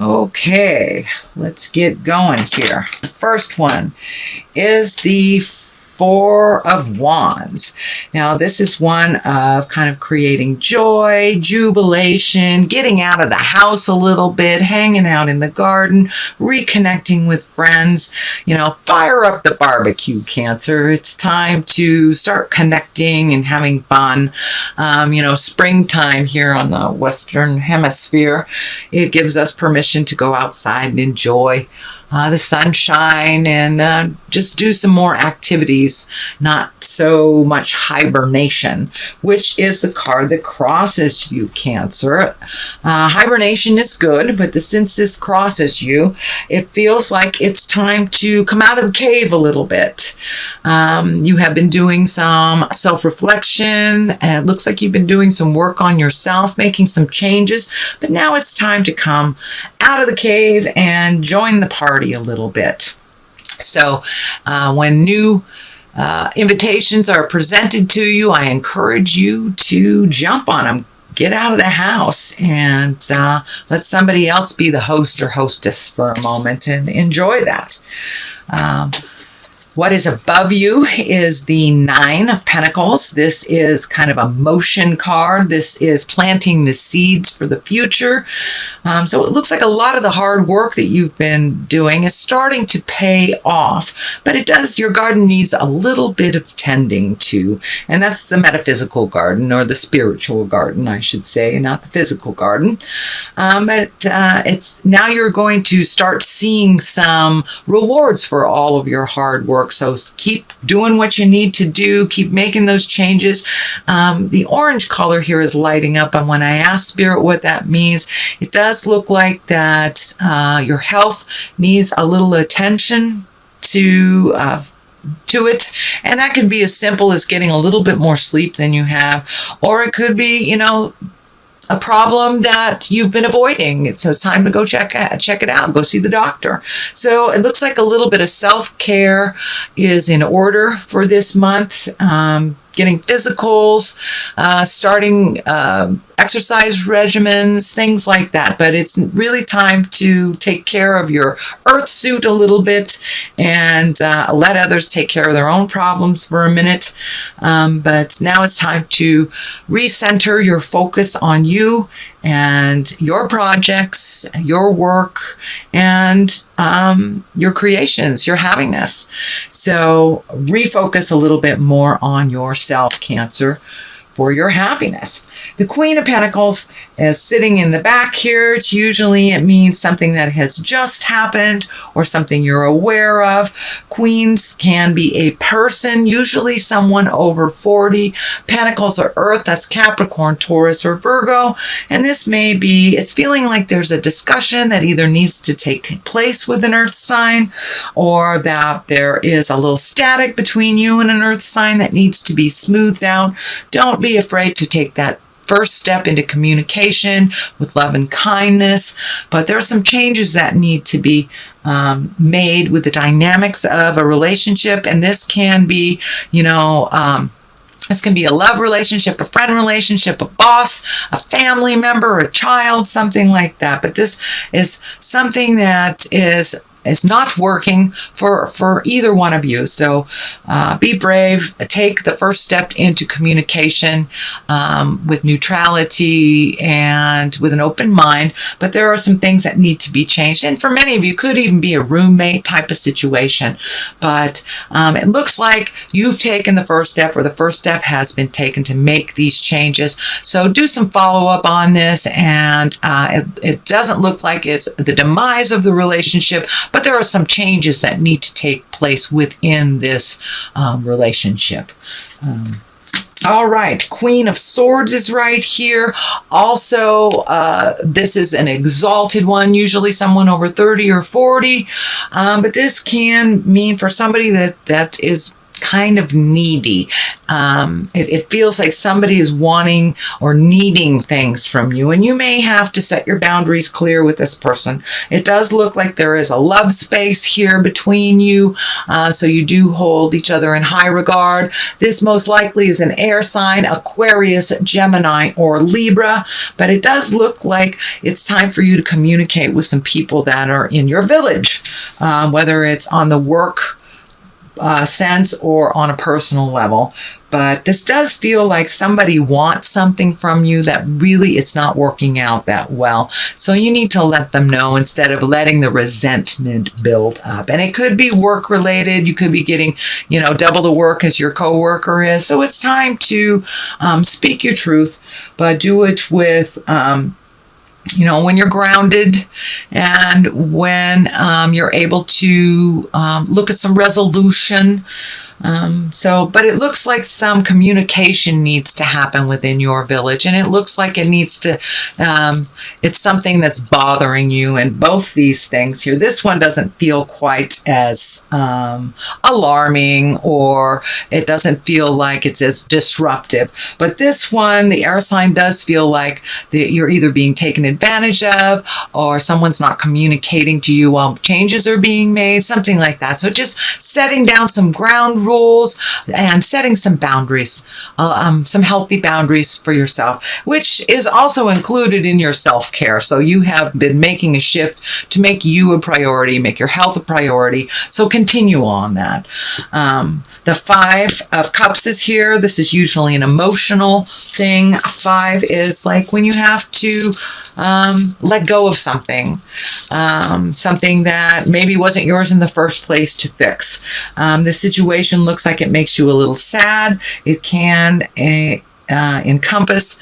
Okay, let's get going here. The first one is the Four of Wands. Now, this is one of kind of creating joy, jubilation, getting out of the house a little bit, hanging out in the garden, reconnecting with friends. Fire up the barbecue, Cancer. It's time to start connecting and having fun. Springtime here on the Western Hemisphere, it gives us permission to go outside and enjoy the sunshine and just do some more activities, not so much hibernation, which is the card that crosses you, Cancer. Hibernation is good, but since this crosses you, it feels like it's time to come out of the cave a little bit. You have been doing some self-reflection, and it looks like you've been doing some work on yourself, making some changes, but now it's time to come out of the cave and join the party a little bit. So when new invitations are presented to you, I encourage you to jump on them. Get out of the house and let somebody else be the host or hostess for a moment and enjoy that. What is above you is the Nine of Pentacles. This is kind of a motion card. This is planting the seeds for the future. So it looks like a lot of the hard work that you've been doing is starting to pay off, but your garden needs a little bit of tending to, and that's the metaphysical garden, or the spiritual garden, I should say, not the physical garden. But it's now you're going to start seeing some rewards for all of your hard work. So keep doing what you need to do. Keep making those changes. The orange color here is lighting up. And when I ask Spirit what that means, it does look like that your health needs a little attention to it. And that can be as simple as getting a little bit more sleep than you have. Or it could be, a problem that you've been avoiding. So it's time to go check it out. Go see the doctor. So it looks like a little bit of self-care is in order for this month. Getting physicals, starting exercise regimens, things like that. But it's really time to take care of your earth suit a little bit and let others take care of their own problems for a minute. But now it's time to recenter your focus on you and your projects, your work, and your creations, your happiness. So refocus a little bit more on yourself, Cancer, for your happiness. The Queen of Pentacles is sitting in the back here. It means something that has just happened or something you're aware of. Queens can be a person, usually someone over 40. Pentacles are Earth, that's Capricorn, Taurus, or Virgo. And this may be, it's feeling like there's a discussion that either needs to take place with an Earth sign, or that there is a little static between you and an Earth sign that needs to be smoothed out. Don't be afraid to take that first step into communication with love and kindness, but there are some changes that need to be made with the dynamics of a relationship, and this can be, this can be a love relationship, a friend relationship, a boss, a family member, a child, something like that. But this is something that is not working for either one of you. So be brave, take the first step into communication with neutrality and with an open mind. But there are some things that need to be changed. And for many of you, could even be a roommate type of situation. But it looks like you've taken the first step, or the first step has been taken to make these changes. So do some follow-up on this, and it doesn't look like it's the demise of the relationship, but there are some changes that need to take place within this relationship. All right, Queen of Swords is right here. Also, this is an exalted one, usually someone over 30 or 40. But this can mean for somebody that is kind of needy. It feels like somebody is wanting or needing things from you, and you may have to set your boundaries clear with this person. It does look like there is a love space here between you, so you do hold each other in high regard. This most likely is an air sign, Aquarius, Gemini, or Libra, but it does look like it's time for you to communicate with some people that are in your village, whether it's on the work sense or on a personal level. But this does feel like somebody wants something from you that really it's not working out that well. So you need to let them know instead of letting the resentment build up. And it could be work related. You could be getting, double the work as your coworker is. So it's time to speak your truth, but do it with when you're grounded and when you're able to look at some resolution. But it looks like some communication needs to happen within your village, and it looks like it needs to, it's something that's bothering you, and both these things here. This one doesn't feel quite as alarming, or it doesn't feel like it's as disruptive. But this one, the air sign, does feel like you're either being taken advantage of, or someone's not communicating to you while changes are being made, something like that. So just setting down some ground rules and setting some boundaries, some healthy boundaries for yourself, which is also included in your self-care. So you have been making a shift to make you a priority, make your health a priority. So continue on that. The 5 of Cups is here. This is usually an emotional thing. 5 is like when you have to let go of something, something that maybe wasn't yours in the first place to fix. This situation looks like it makes you a little sad. It can encompass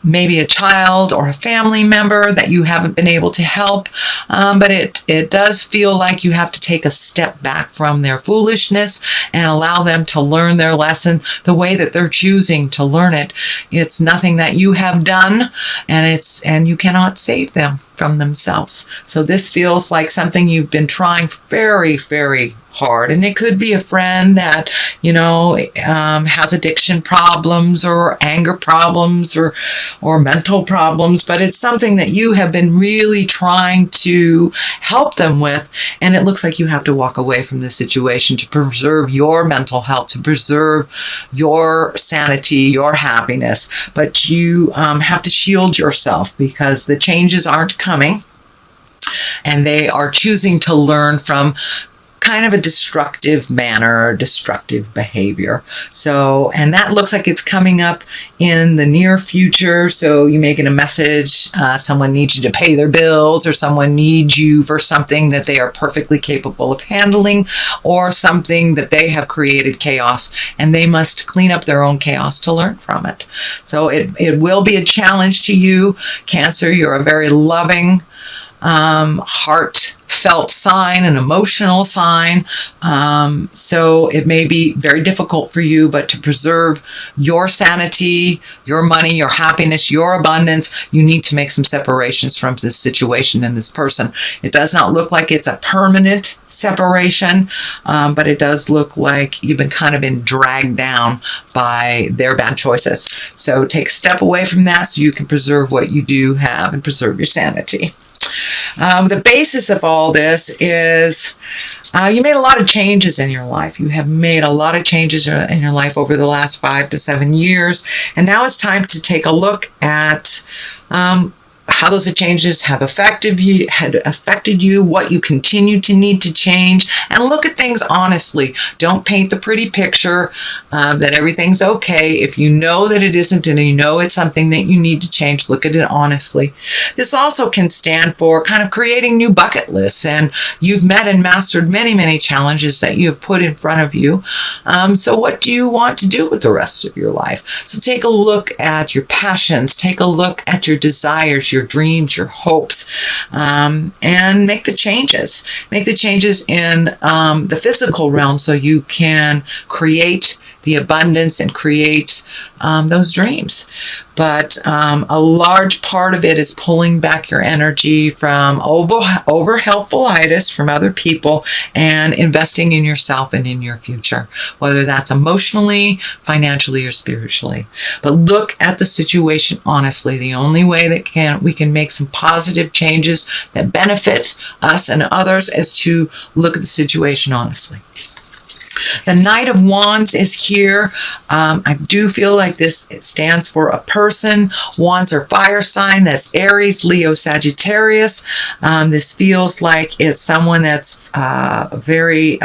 maybe a child or a family member that you haven't been able to help, but it does feel like you have to take a step back from their foolishness and allow them to learn their lesson the way that they're choosing to learn it. It's nothing that you have done, and you cannot save them from themselves. So this feels like something you've been trying very, very hard. And it could be a friend that, has addiction problems or anger problems or mental problems, but it's something that you have been really trying to help them with. And it looks like you have to walk away from this situation to preserve your mental health, to preserve your sanity, your happiness. But you have to shield yourself because the changes aren't coming, and they are choosing to learn from kind of a destructive manner or destructive behavior. So, and that looks like it's coming up in the near future. So you may get a message, someone needs you to pay their bills, or someone needs you for something that they are perfectly capable of handling, or something that they have created chaos and they must clean up their own chaos to learn from it. So it will be a challenge to you, Cancer. You're a very loving, heartfelt sign, an emotional sign. So it may be very difficult for you, but to preserve your sanity, your money, your happiness, your abundance, you need to make some separations from this situation and this person. It does not look like it's a permanent separation, but it does look like you've been kind of been dragged down by their bad choices. So take a step away from that so you can preserve what you do have and preserve your sanity. The basis of all this is you made a lot of changes in your life. You have made a lot of changes in your life over the last 5 to 7 years. And now it's time to take a look at how those changes have affected you, what you continue to need to change, and look at things honestly. Don't paint the pretty picture that everything's okay. If you know that it isn't and you know it's something that you need to change, look at it honestly. This also can stand for kind of creating new bucket lists, and you've met and mastered many, many challenges that you have put in front of you. So what do you want to do with the rest of your life? So take a look at your passions, take a look at your desires, your dreams, your hopes, and make the changes. Make the changes in the physical realm so you can create the abundance and create those dreams. But a large part of it is pulling back your energy from over helpfulitis from other people and investing in yourself and in your future, whether that's emotionally, financially, or spiritually. But look at the situation honestly. The only way that we can make some positive changes that benefit us and others is to look at the situation honestly. The Knight of Wands is here. I do feel like this stands for a person. Wands are fire sign. That's Aries, Leo, Sagittarius. This feels like it's someone that's very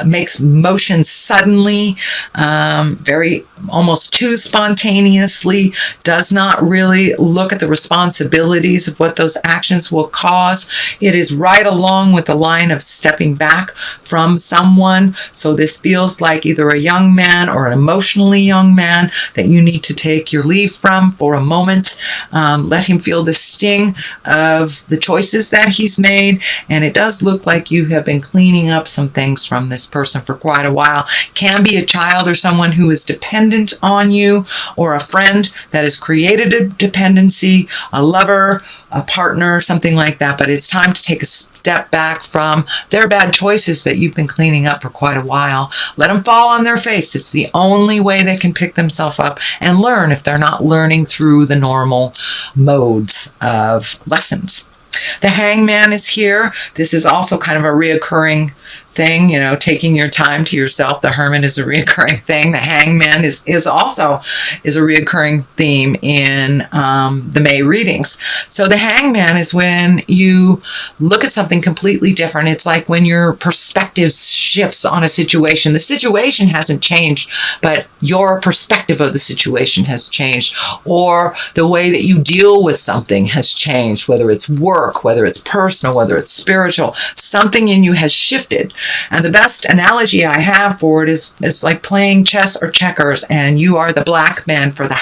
makes motion suddenly, very almost too spontaneously, does not really look at the responsibilities of what those actions will cause. It is right along with the line of stepping back from someone. So this feels like either a young man or an emotionally young man that you need to take your leave from for a moment. Let him feel the sting of the choices that he's made. And it does look like you have been cleaning up some things from this person for quite a while. Can be a child or someone who is dependent on you, or a friend that has created a dependency, a lover, a partner, something like that. But it's time to take a step back from their bad choices that you've been cleaning up for quite a while. Let them fall on their face. It's the only way they can pick themselves up and learn if they're not learning through the normal modes of lessons. The Hangman is here. This is also kind of a reoccurring thing, taking your time to yourself. The Hermit is a reoccurring thing. The Hangman is also a reoccurring theme in the May readings. So the Hangman is when you look at something completely different. It's like when your perspective shifts on a situation. The situation hasn't changed, but your perspective of the situation has changed, or the way that you deal with something has changed, whether it's work, whether it's personal, whether it's spiritual. Something in you has shifted. And the best analogy I have for it is like playing chess or checkers, and you are the black man for the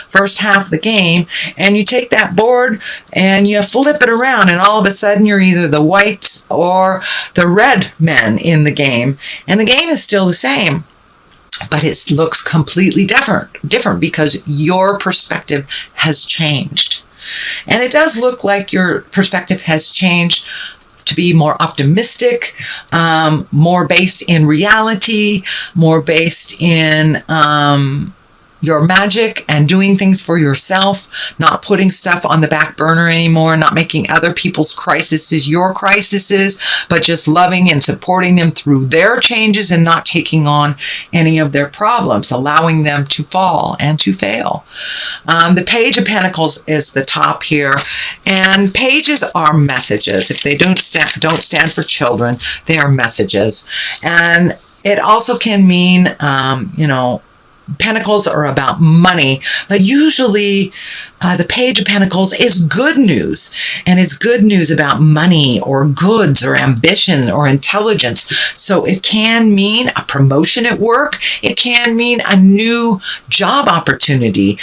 first half of the game, and you take that board and you flip it around, and all of a sudden you're either the white or the red man in the game, and the game is still the same, but it looks completely different because your perspective has changed. And it does look like your perspective has changed to be more optimistic, more based in reality, more based in your magic and doing things for yourself, not putting stuff on the back burner anymore, not making other people's crises your crises, but just loving and supporting them through their changes and not taking on any of their problems, allowing them to fall and to fail. The Page of Pentacles is the top here, and pages are messages. If they don't stand for children, they are messages. And it also can mean, Pentacles are about money, but usually the Page of Pentacles is good news, and it's good news about money or goods or ambition or intelligence. So it can mean a promotion at work. It can mean a new job opportunity,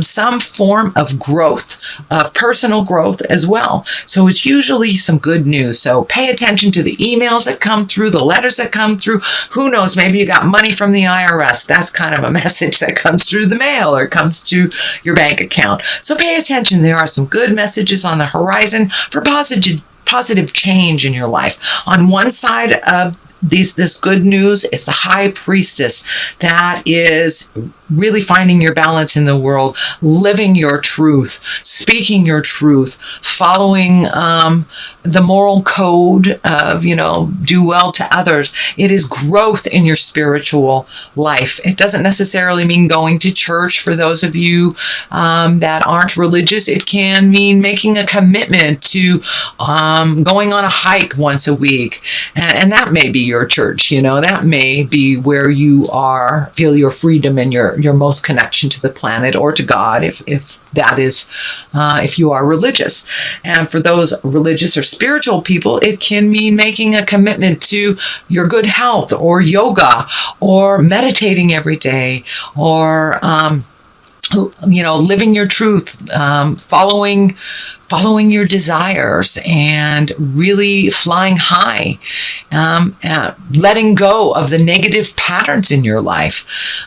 some form of growth, of personal growth as well. So it's usually some good news. So pay attention to the emails that come through, the letters that come through. Who knows, maybe you got money from the IRS. That's kind of a message that comes through the mail or comes to your bank account. So pay attention. There are some good messages on the horizon for positive change in your life. On one side of this good news is the High Priestess. That is really finding your balance in the world, living your truth, speaking your truth, following the moral code of, do well to others. It is growth in your spiritual life. It doesn't necessarily mean going to church for those of you that aren't religious. It can mean making a commitment to going on a hike once a week. And that may be your church, that may be where you feel your freedom and your most connection to the planet or to God, if that is, if you are religious. And for those religious or spiritual people, it can mean making a commitment to your good health, or yoga, or meditating every day, or living your truth, following following your desires and really flying high, letting go of the negative patterns in your life,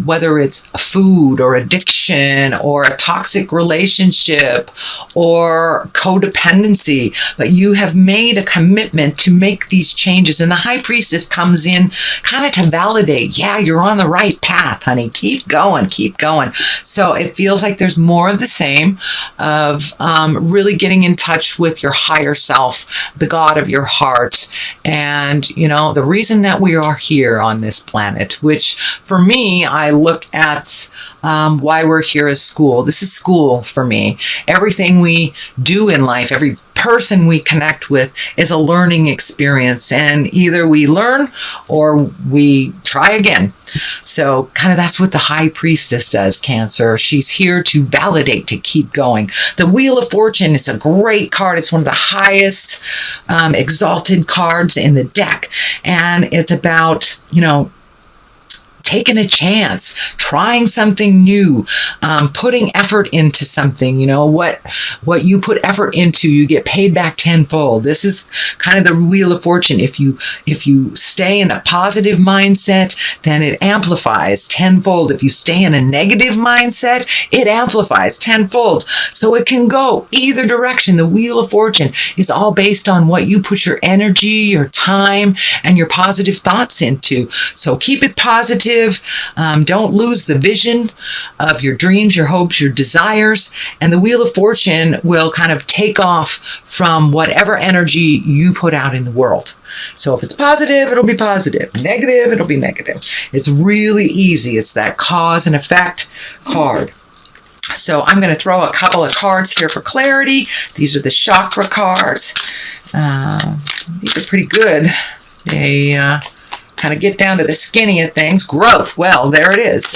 whether it's food or addiction or a toxic relationship or codependency. But you have made a commitment to make these changes. And the high priestess comes in kind of to validate, yeah, you're on the right path, honey. Keep going, keep going. So it feels like there's more of the same of really getting in touch with your higher self, the God of your heart. And, the reason that we are here on this planet, which for me, I look at why we're here as school. This is school for me. Everything we do in life, every person we connect with is a learning experience, and either we learn or we try again. So kind of that's what the high priestess says, Cancer. She's here to validate, to keep going. The Wheel of Fortune is a great card. It's one of the highest exalted cards in the deck, and it's about, taking a chance, trying something new, putting effort into something. What you put effort into, you get paid back tenfold. This is kind of the Wheel of Fortune. If you stay in a positive mindset, then it amplifies tenfold. If you stay in a negative mindset, it amplifies tenfold. So it can go either direction. The Wheel of Fortune is all based on what you put your energy, your time, and your positive thoughts into. So keep it positive. Don't lose the vision of your dreams, your hopes, your desires, and the Wheel of Fortune will kind of take off from whatever energy you put out in the world. So if it's positive, it'll be positive. Negative, it'll be negative. It's really easy. It's that cause and effect card. So I'm going to throw a couple of cards here for clarity. These are the chakra cards. These are pretty good. They kind of get down to the skinny of things. Growth. Well, there it is.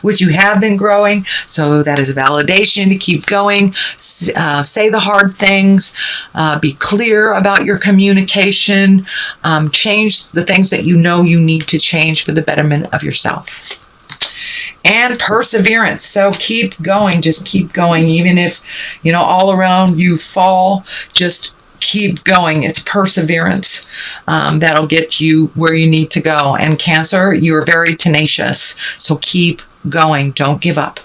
Which you have been growing. So that is a validation to keep going. Say the hard things. Be clear about your communication. Change the things that you know you need to change for the betterment of yourself. And perseverance. So keep going. Just keep going. Even if, all around you fall, just keep going. It's perseverance that'll get you where you need to go. And Cancer, you are very tenacious. So keep going. Don't give up.